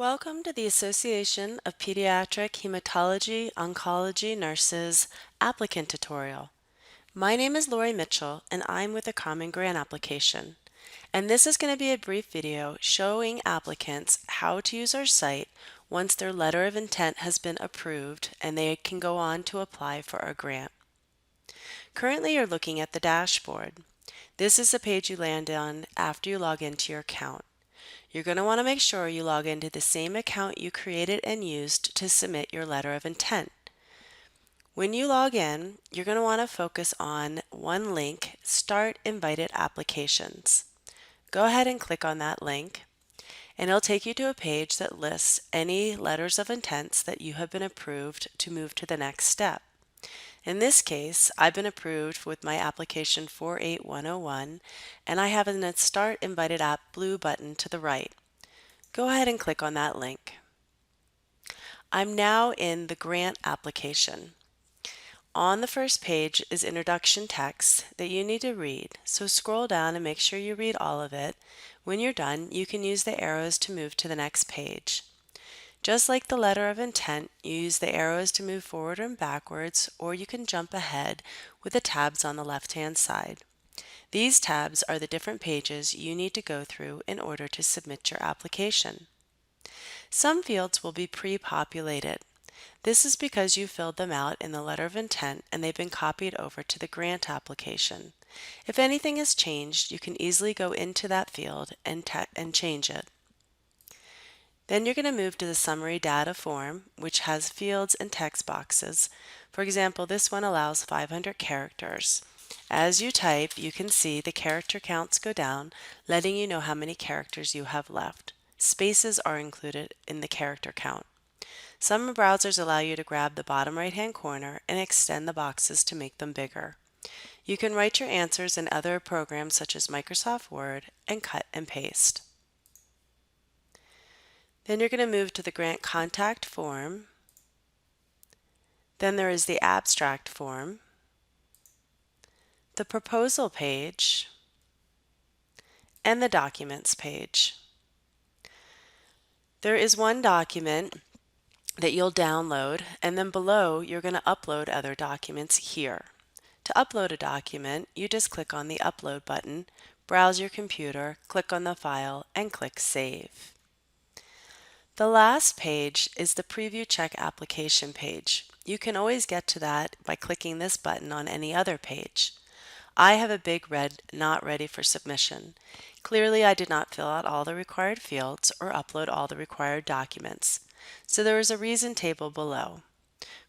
Welcome to the Association of Pediatric Hematology Oncology Nurses Applicant tutorial. My name is Lori Mitchell and I'm with a Common Grant application. And this is going to be a brief video showing applicants how to use our site once their letter of intent has been approved and they can go on to apply for our grant. Currently you're looking at the dashboard. This is the page you land on after you log into your account. You're going to want to make sure you log into the same account you created and used to submit your letter of intent. When you log in, you're going to want to focus on one link, Start Invited Applications. Go ahead and click on that link, and it'll take you to a page that lists any letters of intents that you have been approved to move to the next step. In this case, I've been approved with my application 48101, and I have a Start Invited App blue button to the right. Go ahead and click on that link. I'm now in the grant application. On the first page is introduction text that you need to read, so scroll down and make sure you read all of it. When you're done, you can use the arrows to move to the next page. Just like the letter of intent, you use the arrows to move forward and backwards, or you can jump ahead with the tabs on the left-hand side. These tabs are the different pages you need to go through in order to submit your application. Some fields will be pre-populated. This is because you filled them out in the letter of intent and they've been copied over to the grant application. If anything has changed, you can easily go into that field and change it. Then you're going to move to the summary data form, which has fields and text boxes. For example, this one allows 500 characters. As you type, you can see the character counts go down, letting you know how many characters you have left. Spaces are included in the character count. Some browsers allow you to grab the bottom right-hand corner and extend the boxes to make them bigger. You can write your answers in other programs such as Microsoft Word and cut and paste. Then you're going to move to the grant contact form. Then there is the abstract form, the proposal page, and the documents page. There is one document that you'll download, and then below you're going to upload other documents here. To upload a document, you just click on the upload button, browse your computer, click on the file, and click Save. The last page is the Preview Check Application page. You can always get to that by clicking this button on any other page. I have a big red Not Ready for Submission. Clearly, I did not fill out all the required fields or upload all the required documents. So there is a reason table below.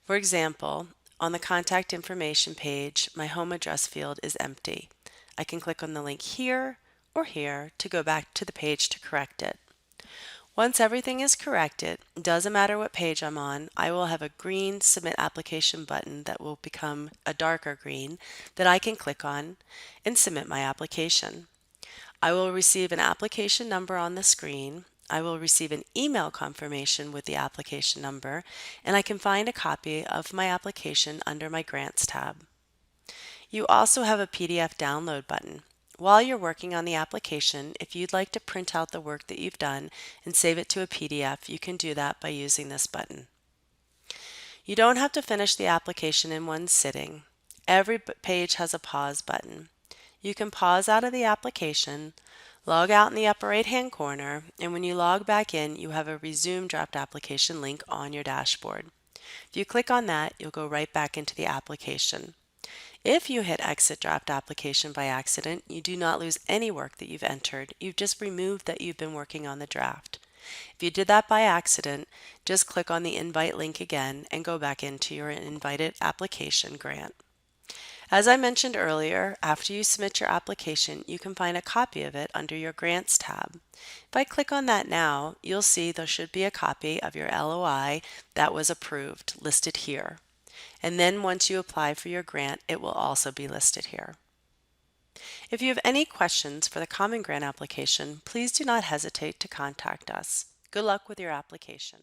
For example, on the contact information page, my home address field is empty. I can click on the link here or here to go back to the page to correct it. Once everything is corrected, doesn't matter what page I'm on, I will have a green Submit Application button that will become a darker green that I can click on and submit my application. I will receive an application number on the screen. I will receive an email confirmation with the application number, and I can find a copy of my application under my Grants tab. You also have a PDF download button. While you're working on the application, if you'd like to print out the work that you've done and save it to a PDF, you can do that by using this button. You don't have to finish the application in one sitting. Every page has a pause button. You can pause out of the application, log out in the upper right-hand corner, and when you log back in, you have a Resume Draft Application link on your dashboard. If you click on that, you'll go right back into the application. If you hit Exit Draft Application by accident, you do not lose any work that you've entered. You've just removed that you've been working on the draft. If you did that by accident, just click on the Invite link again and go back into your Invited Application grant. As I mentioned earlier, after you submit your application, you can find a copy of it under your Grants tab. If I click on that now, you'll see there should be a copy of your LOI that was approved listed here. And then once you apply for your grant, it will also be listed here. If you have any questions for the Common Grant application, please do not hesitate to contact us. Good luck with your application.